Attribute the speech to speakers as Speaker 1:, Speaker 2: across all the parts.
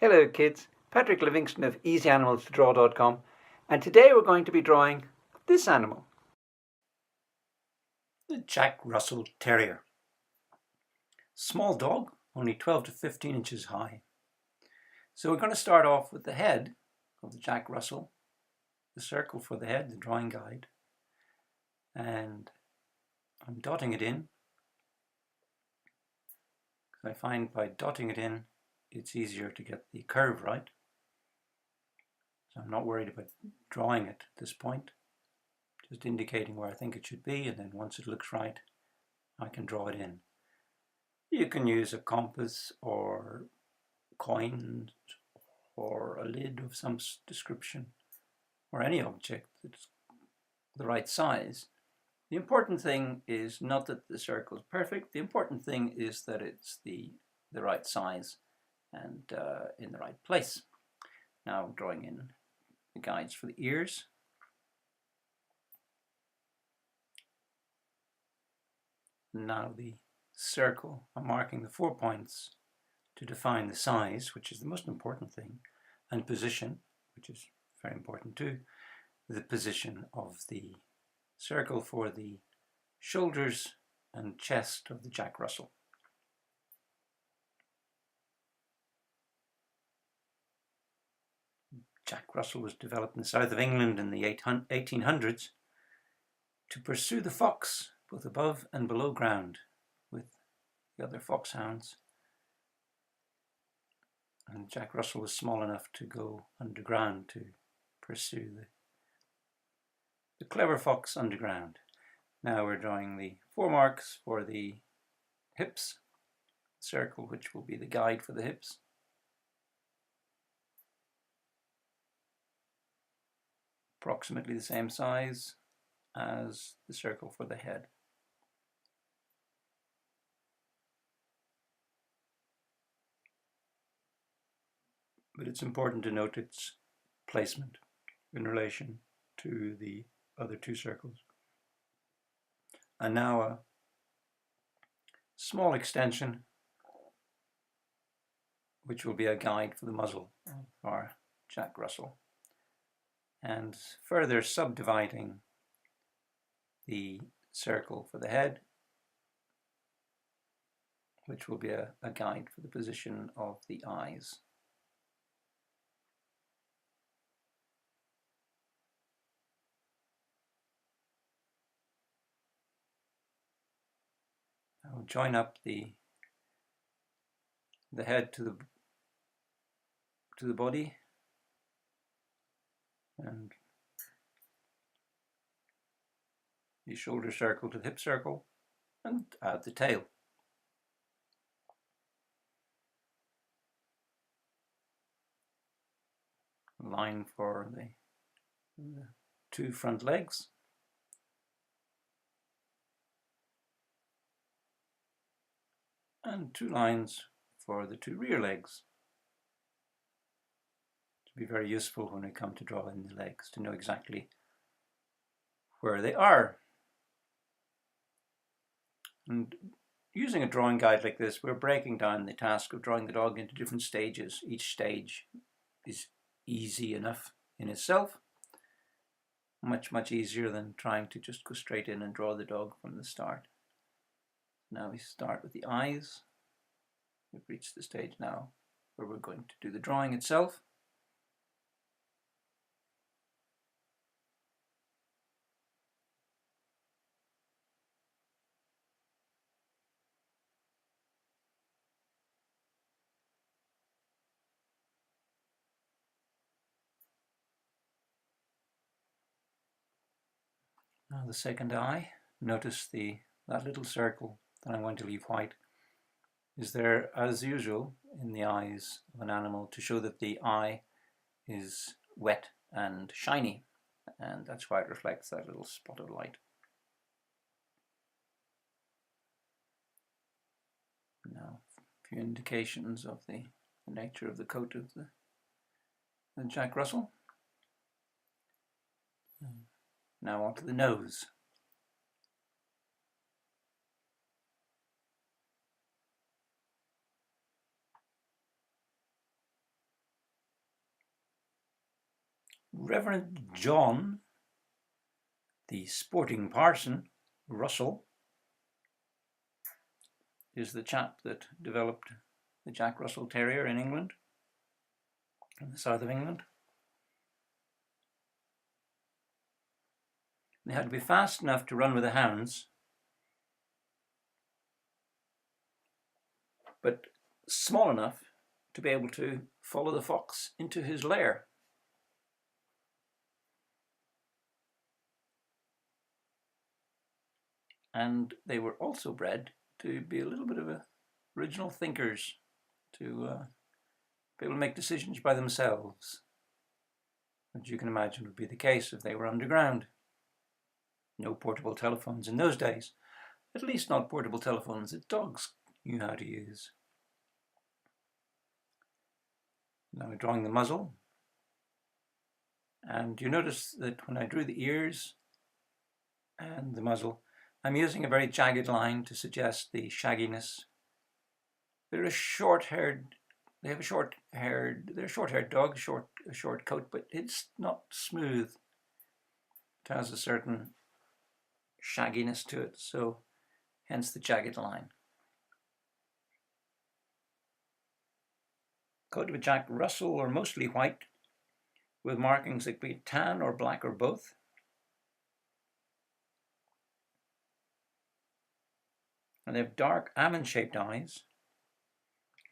Speaker 1: Hello kids, Patrick Livingstone of EasyAnimalsToDraw.com, and today we're going to be drawing this animal.
Speaker 2: The Jack Russell Terrier. Small dog, only 12 to 15 inches high. So we're going to start off with the head of the Jack Russell, the circle for the head, the drawing guide, and I'm dotting it in. I find by dotting it in it's easier to get the curve right. So I'm not worried about drawing it at this point, just indicating where I think it should be, and then once it looks right I can draw it in. You can use a compass or coins or a lid of some description or any object that's the right size. The important thing is not that the circle is perfect, the important thing is that it's the right size and in the right place. Now I'm drawing in the guides for the ears. Now the circle, I'm marking the 4 points to define the size, which is the most important thing, and position, which is very important too, the position of the circle for the shoulders and chest of the Jack Russell. Jack Russell was developed in the south of England in the 1800s to pursue the fox both above and below ground with the other foxhounds. And Jack Russell was small enough to go underground to pursue the clever fox underground. Now we're drawing the 4 marks for the hips, circle which will be the guide for the hips. Approximately the same size as the circle for the head. But it's important to note its placement in relation to the other 2 circles. And now a small extension which will be a guide for the muzzle of our Jack Russell, and further subdividing the circle for the head, which will be a guide for the position of the eyes. I'll join up the head to the body, and the shoulder circle to the hip circle, and add the tail. Line for the 2 front legs. And 2 lines for the 2 rear legs. To be very useful when we come to draw in the legs, to know exactly where they are. And using a drawing guide like this, we're breaking down the task of drawing the dog into different stages. Each stage is easy enough in itself, much easier than trying to just go straight in and draw the dog from the start. Now we start with the eyes. We've reached the stage now where we're going to do the drawing itself. Now the second eye, notice that little circle that I'm going to leave white is there as usual in the eyes of an animal to show that the eye is wet and shiny, and that's why it reflects that little spot of light. Now a few indications of the nature of the coat of the Jack Russell. Now onto the nose. Reverend John, the sporting parson, Russell, is the chap that developed the Jack Russell Terrier in England, in the south of England. They had to be fast enough to run with the hounds, but small enough to be able to follow the fox into his lair. And they were also bred to be a little bit of original thinkers, to be able to make decisions by themselves, which you can imagine would be the case if they were underground. No portable telephones in those days, at least not portable telephones that dogs knew how to use. Now we're drawing the muzzle, and you notice that when I drew the ears and the muzzle, I'm using a very jagged line to suggest the shagginess. They're a short-haired dog, a short coat, but it's not smooth. It has a certain shagginess to it, so hence the jagged line. Coat of a Jack Russell are mostly white, with markings that could be tan or black or both. And they have dark almond-shaped eyes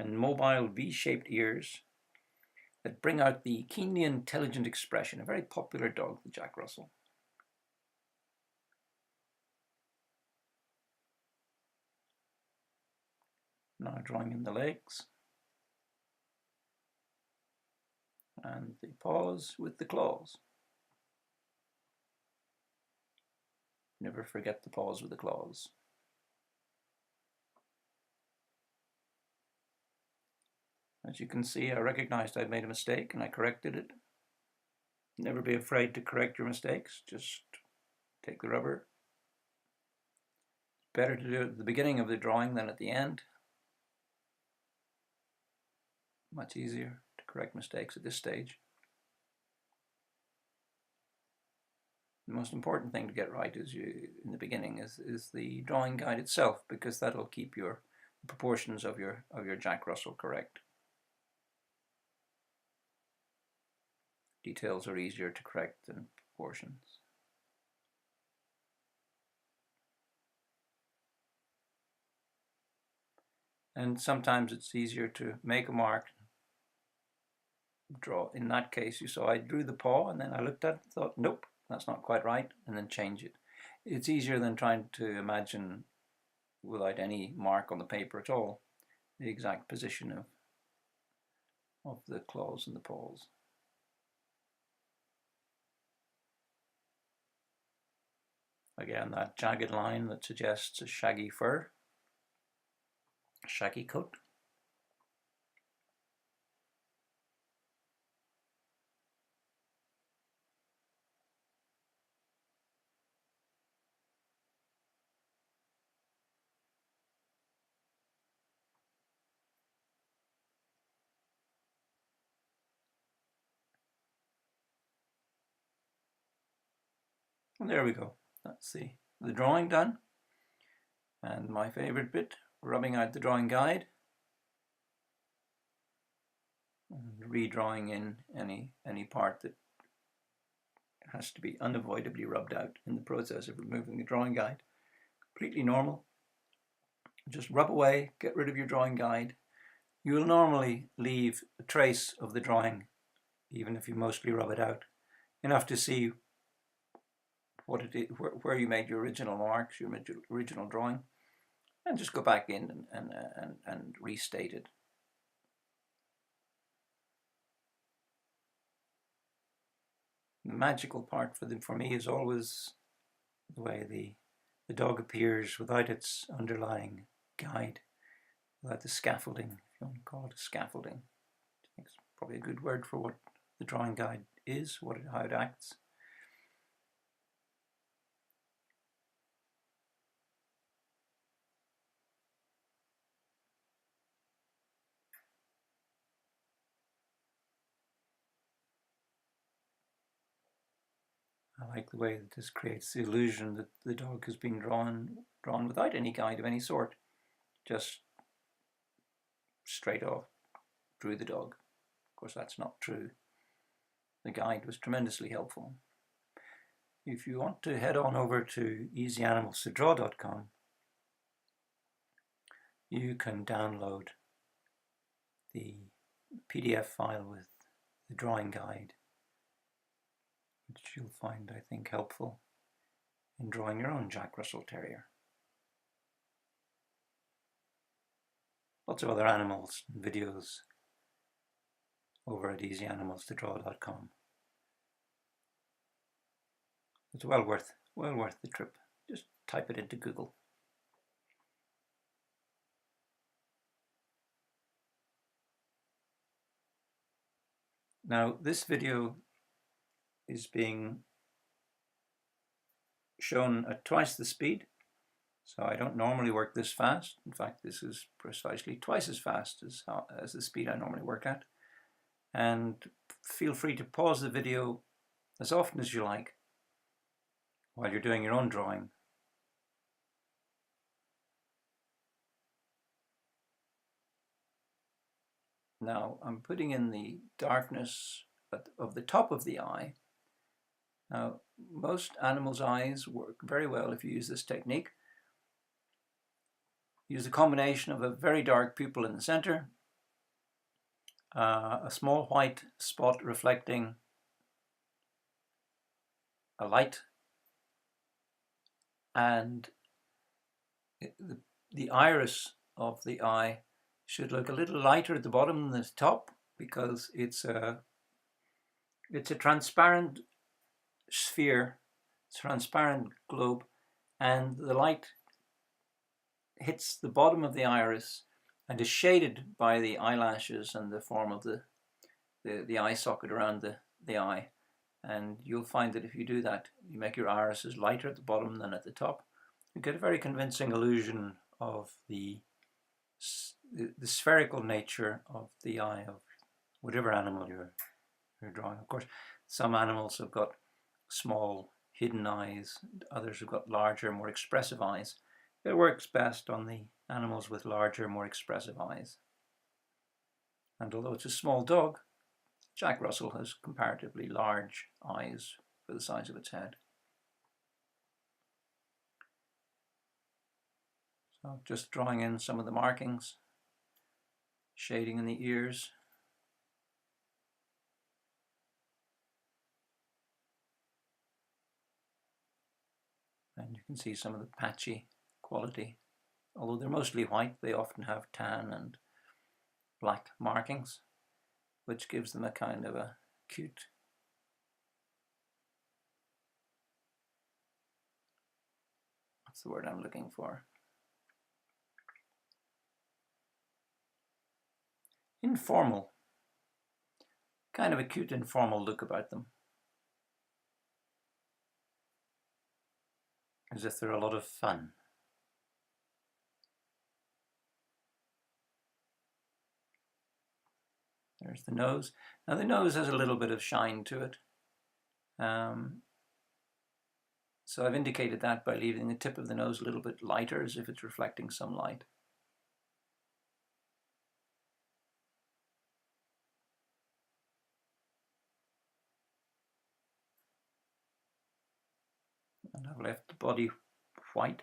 Speaker 2: and mobile V-shaped ears that bring out the keenly intelligent expression, a very popular dog, the Jack Russell. Now drawing in the legs and the paws with the claws. Never forget the paws with the claws. As you can see, I recognized I'd made a mistake and I corrected it. Never be afraid to correct your mistakes. Just take the rubber. It's better to do it at the beginning of the drawing than at the end. Much easier to correct mistakes at this stage. The most important thing to get right in the beginning is the drawing guide itself, because that'll keep your proportions of your Jack Russell correct. Details are easier to correct than proportions. And sometimes it's easier to make a mark, draw. In that case, you saw I drew the paw and then I looked at it and thought, nope, that's not quite right, and then change it. It's easier than trying to imagine, without any mark on the paper at all, the exact position of the claws and the paws. Again, that jagged line that suggests a shaggy fur, a shaggy coat. And there we go. That's the drawing done. And my favorite bit, rubbing out the drawing guide and redrawing in any part that has to be unavoidably rubbed out in the process of removing the drawing guide. Completely normal. Just rub away, get rid of your drawing guide. You will normally leave a trace of the drawing, even if you mostly rub it out, enough to see what it is, where you made your original marks, your original drawing, and just go back in and restate it. The magical part for me is always the way the dog appears without its underlying guide, without the scaffolding, if you want to call it a scaffolding. I think it's probably a good word for what the drawing guide is, how it acts. like the way that this creates the illusion that the dog has been drawn without any guide of any sort. Just straight off drew the dog. Of course, that's not true. The guide was tremendously helpful. If you want to head on over to easyanimals2draw.com, you can download the PDF file with the drawing guide, which you'll find, I think, helpful in drawing your own Jack Russell Terrier. Lots of other animals and videos over at easyanimals2draw.com. It's well worth the trip. Just type it into Google. Now, this video is being shown at twice the speed, so I don't normally work this fast. In fact, this is precisely twice as fast as the speed I normally work at. And feel free to pause the video as often as you like while you're doing your own drawing. Now I'm putting in the darkness of the top of the eye. Now most animals' eyes work very well if you use this technique. Use a combination of a very dark pupil in the center, a small white spot reflecting a light, and the iris of the eye should look a little lighter at the bottom than the top, because it's a transparent sphere, transparent globe, and the light hits the bottom of the iris and is shaded by the eyelashes and the form of the eye socket around the eye. And you'll find that if you do that, you make your irises lighter at the bottom than at the top, you get a very convincing illusion of the spherical nature of the eye of whatever animal you're drawing. Of course, some animals have got small hidden eyes, others have got larger, more expressive eyes. It works best on the animals with larger, more expressive eyes. And although it's a small dog, Jack Russell has comparatively large eyes for the size of its head. So just drawing in some of the markings, shading in the ears. And you can see some of the patchy quality. Although they're mostly white, they often have tan and black markings, which gives them a kind of a cute, what's the word I'm looking for? Informal, kind of a cute informal look about them. As if they're a lot of fun. There's the nose. Now the nose has a little bit of shine to it. So I've indicated that by leaving the tip of the nose a little bit lighter, as if it's reflecting some light. And I've left the body white.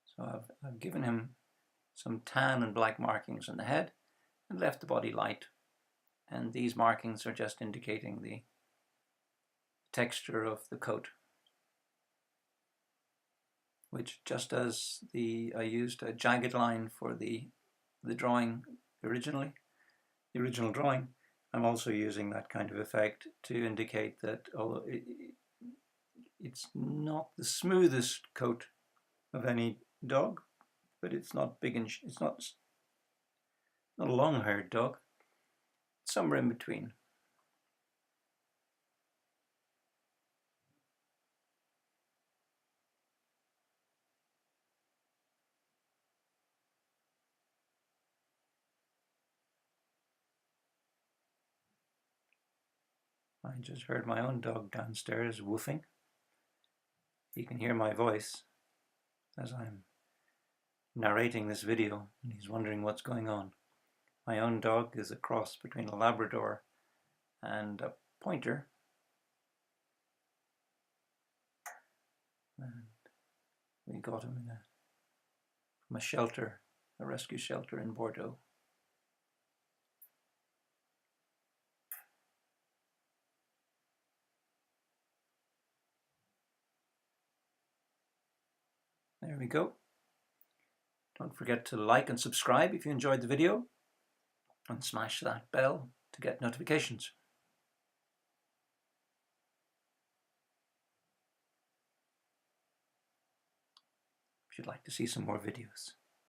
Speaker 2: So I've given him some tan and black markings on the head and left the body light. And these markings are just indicating the texture of the coat, which, just as I used a jagged line for the drawing originally, the original drawing, I'm also using that kind of effect to indicate that although it's not the smoothest coat of any dog, but it's not big and it's not a long-haired dog, it's somewhere in between. I just heard my own dog downstairs woofing. He can hear my voice as I'm narrating this video, and he's wondering what's going on. My own dog is a cross between a Labrador and a pointer. And we got him from a shelter, a rescue shelter in Bordeaux. There we go. Don't forget to like and subscribe if you enjoyed the video, and smash that bell to get notifications. If you'd like to see some more videos.